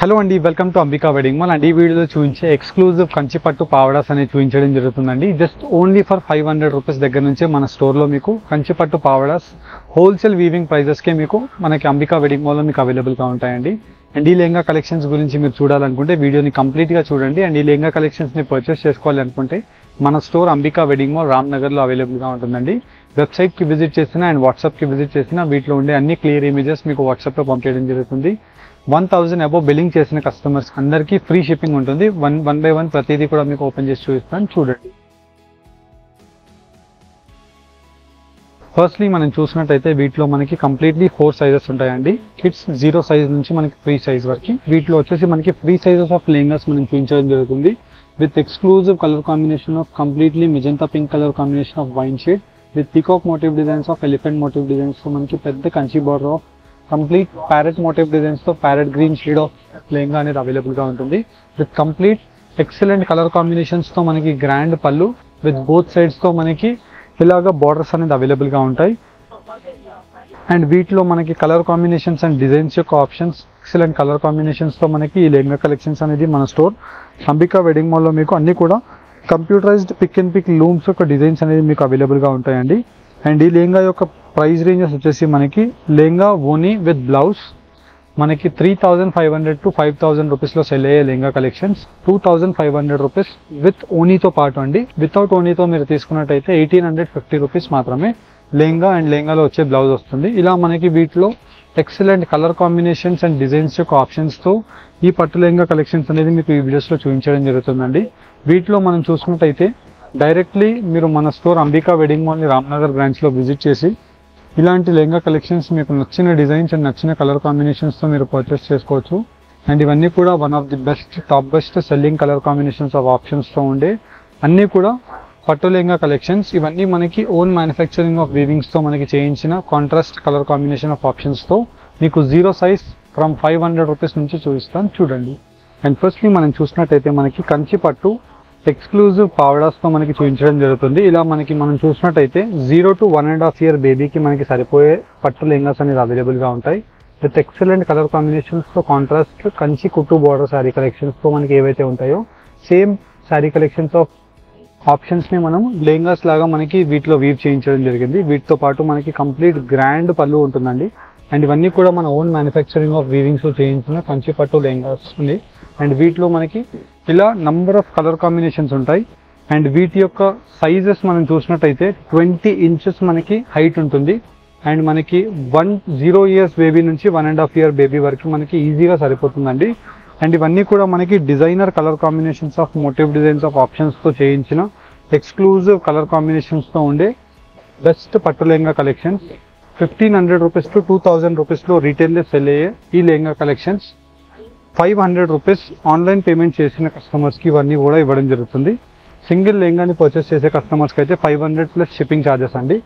Hello అండి, welcome to Ambika wedding mall and ఈ వీడియోలో చూపించే ఎక్స్క్లూజివ్ కంచిపట్టు పావడాస్ అనేది చూపించడం జరుగుతుందండి. జస్ట్ ఓన్లీ ఫర్ 500 రూపీస్ దగ్గర నుంచే మన స్టోర్లో మీకు కంచిపట్టు పావడాస్ హోల్సేల్ వీవింగ్ ప్రైజెస్కే మీకు మనకి అంబికా వెడ్డింగ్ మాల్లో మీకు అవైలబుల్గా ఉంటాయండి. అండ్ ఈ లెహంగా కలెక్షన్స్ గురించి మీరు చూడాలనుకుంటే వీడియోని కంప్లీట్గా చూడండి. అండ్ ఈ లెహంగా కలెక్షన్స్ని పర్చేస్ చేసుకోవాలి అనుకుంటే మన స్టోర్ అంబికా వెడ్డింగ్ మాల్ రామ్నగర్లో అవైలబుల్గా ఉంటుందండి. వెబ్సైట్కి విజిట్ చేసినా అండ్ వాట్సాప్కి విజిట్ చేసినా వీటిలో ఉండే అన్ని క్లియర్ ఇమేజెస్ మీకు వాట్సాప్లో పంపించడం జరుగుతుంది. 1000 అబోవ్ బిల్లింగ్ చేసిన కస్టమర్స్ అందరికీ ఫ్రీ షిప్పింగ్ ఉంటుంది. వన్ బై వన్ ప్రతిదీ కూడా మీకు ఓపెన్ చేసి చూపిస్తాను, చూడండి. ఫస్ట్లీ మనం చూసినట్టయితే వీటిలో మనకి కంప్లీట్లీ 4 సైజెస్ ఉంటాయండి. కిడ్స్ 0 సైజ్ నుంచి మనకి ఫ్రీ సైజ్ వరకు. వీటిలో వచ్చేసి మనకి ఫ్రీ సైజెస్ ఆఫ్ లెహంగాస్ మనం చూపించడం జరుగుతుంది with exclusive colour combination of completely magenta pink colour combination of wine shade with peacock motif designs of elephant motif designs తో మనకి పెద్ద Kanchi border of complete parrot motif designs తో parrot green shade of lehenga అనేది available గా ఉంటుంది. With complete excellent colour combinations తో మనకి grand పళ్ళు విత్ బోత్ సైడ్స్ తో మనకి ఇలాగా బార్డర్స్ అనేది అవైలబుల్ గా ఉంటాయి. అండ్ వీటిలో మనకి కలర్ కాంబినేషన్స్ అండ్ డిజైన్స్ యొక్క ఆప్షన్స్ ఎక్సలెంట్ కలర్ కాంబినేషన్స్ తో మనకి ఈ లెహంగా కలెక్షన్స్ అనేది మన స్టోర్ అంబికా వెడ్డింగ్ మాల్ లో మీకు అన్ని కూడా computerized pick and pick looms యొక్క డిజైన్స్ అనేది మీకు అవైలబుల్ గా ఉంటాయండి. అండ్ ఈ లెహంగా యొక్క ప్రైస్ రేంజెస్ వచ్చేసి మనకి లెహంగా ఓనీ విత్ బ్లౌజ్ మనకి 3500 to 5000 రూపీస్లో సెల్ అయ్యే లెహంగా కలెక్షన్స్ 2500 రూపీస్ విత్ ఓనీతో పాటు అండి. వితౌట్ ఓనీతో మీరు తీసుకున్నట్టయితే 1850 రూపీస్ మాత్రమే లెహంగా అండ్ లెహంగాలో వచ్చే బ్లౌజ్ వస్తుంది. ఇలా మనకి వీటిలో excellent colour combinations and designs యొక్క ఆప్షన్స్తో ఈ పట్టు లెహంగా కలెక్షన్స్ అనేది మీకు ఈ వీడియోస్లో చూపించడం జరుగుతుందండి. వీటిలో మనం చూసుకున్నట్టయితే డైరెక్ట్లీ మీరు మన స్టోర్ అంబికా వెడ్డింగ్ మాల్ని రామ్నగర్ బ్రాంచ్లో విజిట్ చేసి ఇలాంటి లెహంగా కలెక్షన్స్ మీకు నచ్చిన డిజైన్స్ అండ్ నచ్చిన కలర్ కాంబినేషన్స్తో మీరు పర్చేస్ చేసుకోవచ్చు. అండ్ ఇవన్నీ కూడా one of the top best selling colour combinations of ఆప్షన్స్తో ఉండే అన్నీ కూడా పట్టు లెహంగా కలెక్షన్స్. ఇవన్నీ మనకి ఓన్ మ్యానుఫ్యాక్చరింగ్ ఆఫ్ వీవింగ్స్తో మనకి చేయించిన కాంట్రాస్ట్ కలర్ కాంబినేషన్ ఆఫ్ ఆప్షన్స్తో మీకు 0 సైజ్ ఫ్రమ్ 500 రూపీస్ నుంచి చూపిస్తాను, చూడండి. అండ్ ఫస్ట్లీ మనం చూసినట్టయితే మనకి కంచి పట్టు ఎక్స్క్లూజివ్ పావడాస్తో మనకి చూపించడం జరుగుతుంది. ఇలా మనం చూసినట్టయితే 0 to 1.5 year బేబీకి మనకి సరిపోయే పట్టు లెహంగాస్ అనేది అవైలబుల్గా ఉంటాయి. విత్ ఎక్సలెంట్ కలర్ కాంబినేషన్స్తో కాంట్రాస్ట్ కంచి కుట్టు బోర్డర్ శారీ కలెక్షన్స్తో మనకి ఏవైతే ఉంటాయో సేమ్ శారీ కలెక్షన్స్ ఆఫ్ ఆప్షన్స్ని మనం లెహంగాస్ లాగా మనకి వీటిలో వీవ్ చేయించడం జరిగింది. వీటితో పాటు మనకి కంప్లీట్ గ్రాండ్ పళ్ళు ఉంటుందండి. అండ్ ఇవన్నీ కూడా మన ఓన్ మ్యానుఫ్యాక్చరింగ్ ఆఫ్ వీవింగ్స్లో చేయించిన కంచి పట్టు లెహంగాస్ ఉంది. అండ్ వీటిలో మనకి ఇలా నంబర్ ఆఫ్ కలర్ కాంబినేషన్స్ ఉంటాయి. అండ్ వీటి యొక్క సైజెస్ మనం చూసినట్టయితే 20 inches మనకి హైట్ ఉంటుంది. అండ్ మనకి 0 years బేబీ నుంచి 1.5 year బేబీ వరకు మనకి ఈజీగా సరిపోతుందండి. అండ్ ఇవన్నీ కూడా మనకి designer colour combinations of motif designs of ఆప్షన్స్తో చేయించిన ఎక్స్క్లూజివ్ కలర్ కాంబినేషన్స్తో ఉండే బెస్ట్ పట్టు లెహంగా కలెక్షన్స్. 1500 రూపీస్ టు 2000 రూపీస్లో రీటైల్లో సెల్ అయ్యే ఈ lehenga collections 500 rupees online payment చేసిన కస్టమర్స్కి ఇవన్నీ కూడా ఇవ్వడం జరుగుతుంది. సింగిల్ లెహంగాని పర్చేస్ చేసే కస్టమర్స్కి అయితే 500 ప్లస్ షిప్పింగ్ ఛార్జెస్ అండి.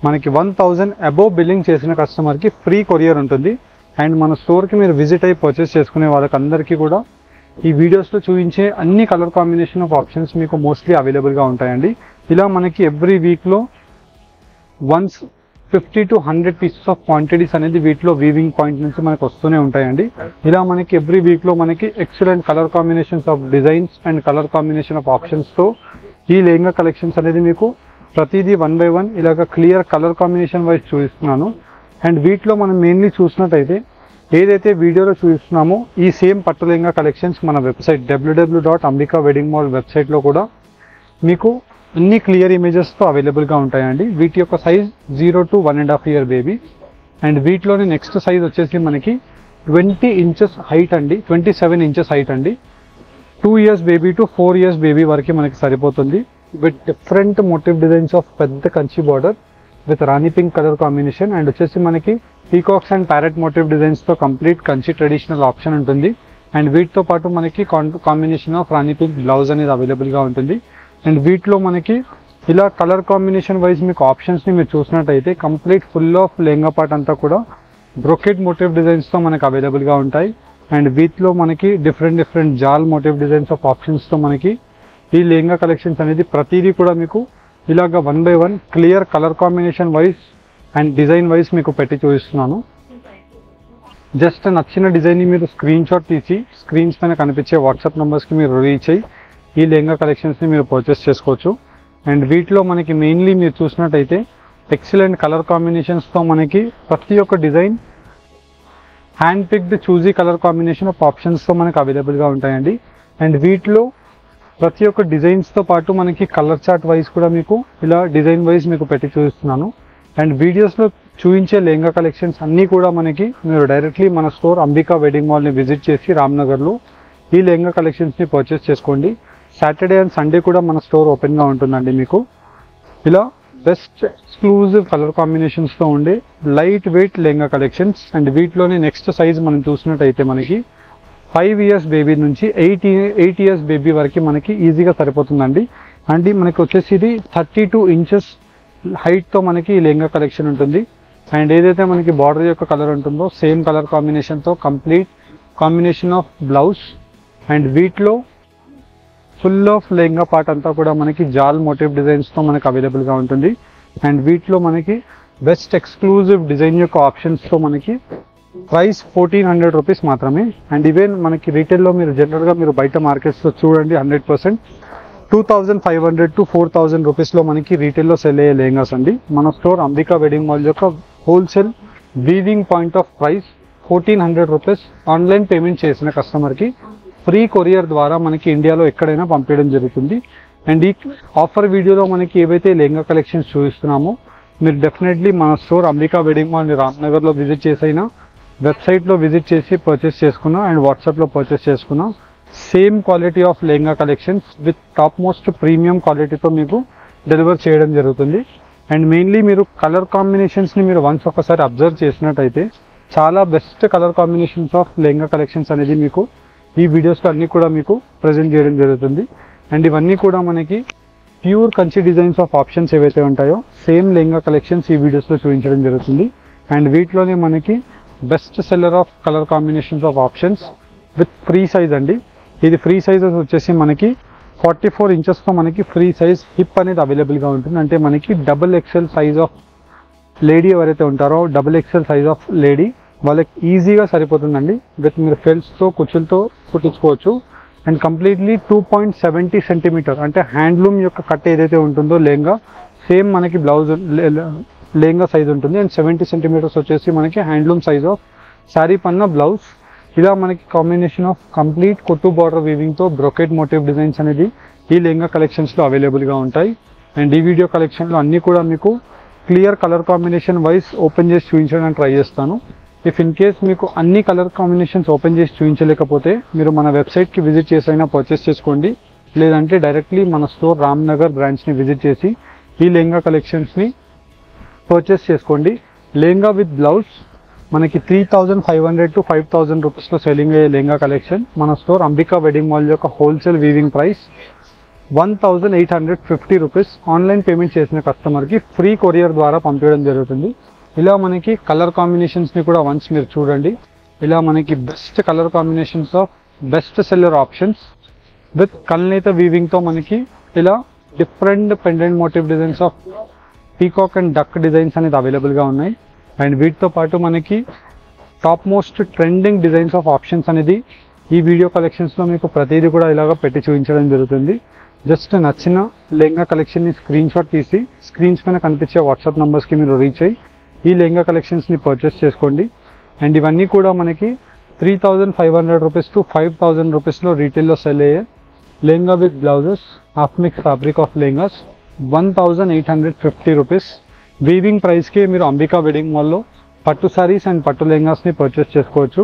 మనకి 1000 అబోవ్ బిల్లింగ్ చేసిన కస్టమర్కి ఫ్రీ కొరియర్ ఉంటుంది. అండ్ మన స్టోర్కి మీరు విజిట్ అయ్యి పర్చేస్ చేసుకునే వాళ్ళకందరికీ కూడా ఈ వీడియోస్లో చూపించే అన్ని కలర్ కాంబినేషన్ ఆఫ్ ఆప్షన్స్ మీకు మోస్ట్లీ అవైలబుల్గా ఉంటాయండి. ఇలా మనకి ఎవ్రీ వీక్లో 50 to 100 పీసెస్ ఆఫ్ క్వాంటిటీస్ అనేది వీటిలో వీవింగ్ పాయింట్ నుంచి మనకు వస్తూనే ఉంటాయండి. ఇలా మనకి ఎవ్రీ వీక్లో మనకి excellent colour combinations of designs and colour combination of ఆప్షన్స్తో ఈ లెహంగా కలెక్షన్స్ అనేది మీకు ప్రతిదీ 1 by 1 ఇలాగ క్లియర్ కలర్ కాంబినేషన్ వైజ్ చూపిస్తున్నాను. అండ్ వీటిలో మనం మెయిన్లీ చూసినట్టయితే ఏదైతే వీడియోలో చూపిస్తున్నామో ఈ సేమ్ పట్టు లెహంగా కలెక్షన్స్ మన వెబ్సైట్ www.ambikaweddingmall వెబ్సైట్లో కూడా మీకు అన్ని క్లియర్ ఇమేజెస్తో అవైలబుల్గా ఉంటాయండి. వీటి యొక్క size 0 to 1.5 year baby. And వీటిలోని నెక్స్ట్ సైజ్ వచ్చేసి మనకి 20 inches హైట్ అండి, 27 inches హైట్ అండి. 2 years baby to 4 years baby వరకు మనకి సరిపోతుంది. With different motif designs of పెద్ద Kanchi border with rani pink colour combination. And వచ్చేసి మనకి పీకాక్స్ అండ్ ప్యారెట్ మోటివ్ డిజైన్స్తో కంప్లీట్ కంచి ట్రెడిషనల్ ఆప్షన్ ఉంటుంది. అండ్ వీటితో పాటు మనకి combination of rani pink blouse అనేది అవైలబుల్గా ఉంటుంది. అండ్ వీటిలో మనకి ఇలా కలర్ కాంబినేషన్ వైజ్ మీకు ఆప్షన్స్ని మీరు చూసినట్టయితే complete full of lehenga part అంతా కూడా బ్రొకెట్ మోటివ్ డిజైన్స్తో మనకు అవైలబుల్గా ఉంటాయి. అండ్ వీటిలో మనకి డిఫరెంట్ జాల్ మోటివ్ డిజైన్స్ ఆఫ్ ఆప్షన్స్తో మనకి ఈ లెహంగా కలెక్షన్స్ అనేది ప్రతిదీ కూడా మీకు ఇలాగ 1 by 1 clear colour combination wise and design wise మీకు పెట్టి చూపిస్తున్నాను. జస్ట్ నచ్చిన డిజైన్ని మీరు స్క్రీన్ షాట్ తీసి స్క్రీన్స్ పైన కనిపించే వాట్సాప్ నెంబర్స్కి మీరు రీచ్ అయ్యి ఈ లెహంగా కలెక్షన్స్ని మీరు పర్చేస్ చేసుకోవచ్చు. అండ్ వీటిలో మనకి మెయిన్లీ మీరు చూసినట్టయితే ఎక్సలెంట్ కలర్ కాంబినేషన్స్తో మనకి ప్రతి ఒక్క design hand picked choosy colour combination of ఆప్షన్స్తో మనకి అవైలబుల్గా ఉంటాయండి. అండ్ వీటిలో ప్రతి ఒక్క డిజైన్స్తో పాటు మనకి కలర్ చార్ట్ వైజ్ కూడా మీకు ఇలా డిజైన్ వైజ్ మీకు పెట్టి చూపిస్తున్నాను. అండ్ వీడియోస్లో చూపించే లెహంగా కలెక్షన్స్ అన్నీ కూడా మనకి మీరు డైరెక్ట్లీ మన స్టోర్ అంబికా వెడ్డింగ్ మాల్ని విజిట్ చేసి రామ్నగర్లో ఈ లెహంగా కలెక్షన్స్ని పర్చేస్ చేసుకోండి. సాటర్డే అండ్ సండే కూడా మన స్టోర్ ఓపెన్గా ఉంటుందండి. మీకు ఇలా బెస్ట్ ఎక్స్క్లూజివ్ కలర్ కాంబినేషన్స్తో ఉండే light weight lehenga collections. And వీటిలోనే నెక్స్ట్ సైజ్ మనం చూసినట్టయితే మనకి 5 years బేబీ నుంచి 8 years బేబీ వరకు మనకి ఈజీగా సరిపోతుందండి. అండ్ మనకి వచ్చేసి ఇది 32 inches హైట్తో మనకి ఈ లెహంగా కలెక్షన్ ఉంటుంది. అండ్ ఏదైతే మనకి బార్డర్ యొక్క కలర్ ఉంటుందో సేమ్ కలర్ కాంబినేషన్తో complete combination of blouse. And వీటిలో ఫుల్ ఆఫ్ లెహంగా పార్ట్ అంతా కూడా మనకి జాల్ మోటివ్ డిజైన్స్తో మనకి అవైలబుల్గా ఉంటుంది. అండ్ వీటిలో మనకి బెస్ట్ ఎక్స్క్లూజివ్ డిజైన్ యొక్క ఆప్షన్స్తో మనకి ప్రైస్ 1400 రూపీస్ మాత్రమే. అండ్ ఈవెన్ మనకి రీటైల్లో మీరు జనరల్గా మీరు బయట మార్కెట్స్లో చూడండి 100% 2500 to 4000 రూపీస్లో మనకి రీటైల్లో సెల్ అయ్యే లెహంగాస్ అండి. మన స్టోర్ అంబికా వెడ్డింగ్ మాల్ యొక్క wholesale weaving point of price 1400 rupees. Online payment చేసిన కస్టమర్కి ఫ్రీ కొరియర్ ద్వారా మనకి ఇండియాలో ఎక్కడైనా పంపించడం జరుగుతుంది. అండ్ ఈ ఆఫర్ వీడియోలో మనకి ఏవైతే లెహంగా కలెక్షన్స్ చూపిస్తున్నామో మీరు డెఫినెట్లీ మన స్టోర్ అంబికా వెడ్డింగ్ మాల్ని రామ్నగర్లో విజిట్ చేసైనా వెబ్సైట్లో విజిట్ చేసి పర్చేస్ చేసుకున్నా అండ్ వాట్సాప్లో పర్చేస్ చేసుకున్నా same quality of lehenga collections with top most premium క్వాలిటీతో మీకు డెలివర్ చేయడం జరుగుతుంది. అండ్ మెయిన్లీ మీరు కలర్ కాంబినేషన్స్ని మీరు వన్స్ ఒకసారి అబ్జర్వ్ చేసినట్టయితే చాలా best colour combinations of lehenga collections అనేది మీకు ఈ వీడియోస్లో అన్నీ కూడా మీకు ప్రజెంట్ చేయడం జరుగుతుంది. అండ్ ఇవన్నీ కూడా మనకి pure Kanchi designs of options ఏవైతే ఉంటాయో సేమ్ లెహంగా కలెక్షన్స్ ఈ వీడియోస్లో చూపించడం జరుగుతుంది. అండ్ వీటిలోనే మనకి best seller of colour combinations of options with free size అండి. ఇది ఫ్రీ సైజెస్ వచ్చేసి మనకి 44 inchesతో మనకి ఫ్రీ సైజ్ హిప్ అనేది అవైలబుల్గా ఉంటుంది. అంటే మనకి XXL సైజ్ ఆఫ్ లేడీ ఎవరైతే ఉంటారో XXL సైజ్ ఆఫ్ లేడీ వాళ్ళకి ఈజీగా సరిపోతుందండి. విత్ మీరు ఫెల్స్తో కుచ్చులతో కుట్టించుకోవచ్చు. అండ్ కంప్లీట్లీ 2.70 సెంటీమీటర్ అంటే హ్యాండ్లూమ్ యొక్క కట్ ఏదైతే ఉంటుందో లెహంగా సేమ్ మనకి బ్లౌజ్ లెహంగా సైజ్ ఉంటుంది. అండ్ 70 సెంటీమీటర్స్ వచ్చేసి మనకి హ్యాండ్లూమ్ సైజ్ ఆఫ్ శారీ పన్న బ్లౌజ్. ఇలా మనకి కాంబినేషన్ ఆఫ్ కంప్లీట్ కొట్టు బార్డర్ వీవింగ్తో బ్రొకెట్ మోటివ్ డిజైన్స్ అనేది ఈ లెహంగా కలెక్షన్స్లో అవైలబుల్గా ఉంటాయి. అండ్ ఈ వీడియో కలెక్షన్లో అన్నీ కూడా మీకు clear colour combination wise open చేసి చూపించడానికి ట్రై చేస్తాను. ఇఫ్ ఇన్ కేస్ మీకు అన్ని కలర్ కాంబినేషన్స్ ఓపెన్ చేసి చూపించలేకపోతే మీరు మన వెబ్సైట్కి విజిట్ చేసి అయినా పర్చేస్ చేసుకోండి. లేదంటే డైరెక్ట్లీ మన స్టోర్ రామ్నగర్ బ్రాంచ్ని విజిట్ చేసి ఈ లెహంగా కలెక్షన్స్ని పర్చేస్ చేసుకోండి. లెహంగా విత్ బ్లౌజ్ మనకి 3500 to 5000 రూపీస్లో సెల్లింగ్ అయ్యే లెహంగా కలెక్షన్ మన స్టోర్ అంబికా వెడ్డింగ్ మాల్ యొక్క wholesale weaving price 1850 rupees. Online payment చేసిన కస్టమర్కి ఫ్రీ కొరియర్ ద్వారా పంపించడం జరుగుతుంది. ఇలా మనకి కలర్ కాంబినేషన్స్ని కూడా వన్స్ మీరు చూడండి. ఇలా మనకి best colour combinations of best seller options with కల్నేత వీవింగ్తో మనకి ఇలా different pendant motif designs of peacock and duck designs అనేది అవైలబుల్గా ఉన్నాయి. అండ్ వీటితో పాటు మనకి top most trending designs of options అనేది ఈ వీడియో కలెక్షన్స్లో మీకు ప్రతిదీ కూడా ఇలాగ పెట్టి చూపించడం జరుగుతుంది. జస్ట్ నచ్చిన లెహంగా కలెక్షన్ని స్క్రీన్ షాట్ తీసి స్క్రీన్స్ పైన కనిపించే వాట్సాప్ నెంబర్స్కి మీరు రీచ్ అయ్యి ఈ లెహంగా కలెక్షన్స్ని పర్చేస్ చేసుకోండి. అండ్ ఇవన్నీ కూడా మనకి 3500 రూపీస్ టు 5000 రూపీస్లో రీటైల్లో సెల్ అయ్యే lehenga with blouses half mix fabric of lehengas 1850 rupees. Weaving ప్రైస్కి మీరు అంబికా వెడ్డింగ్ మాల్లో పట్టు సారీస్ అండ్ పట్టు లెహంగాస్ని పర్చేస్ చేసుకోవచ్చు.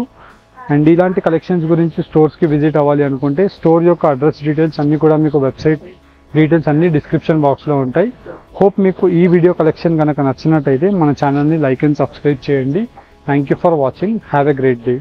అండ్ ఇలాంటి కలెక్షన్స్ గురించి స్టోర్స్కి విజిట్ అవ్వాలి అనుకుంటే స్టోర్ యొక్క అడ్రస్ డీటెయిల్స్ అన్నీ కూడా మీకు వెబ్సైట్ డీటెయిల్స్ అన్నీ డిస్క్రిప్షన్ బాక్స్లో ఉంటాయి. హోప్ మీకు ఈ వీడియో కలెక్షన్ కనుక నచ్చినట్టయితే మన ఛానల్ని లైక్ అండ్ సబ్స్క్రైబ్ చేయండి. Thank you for watching. Have a great day.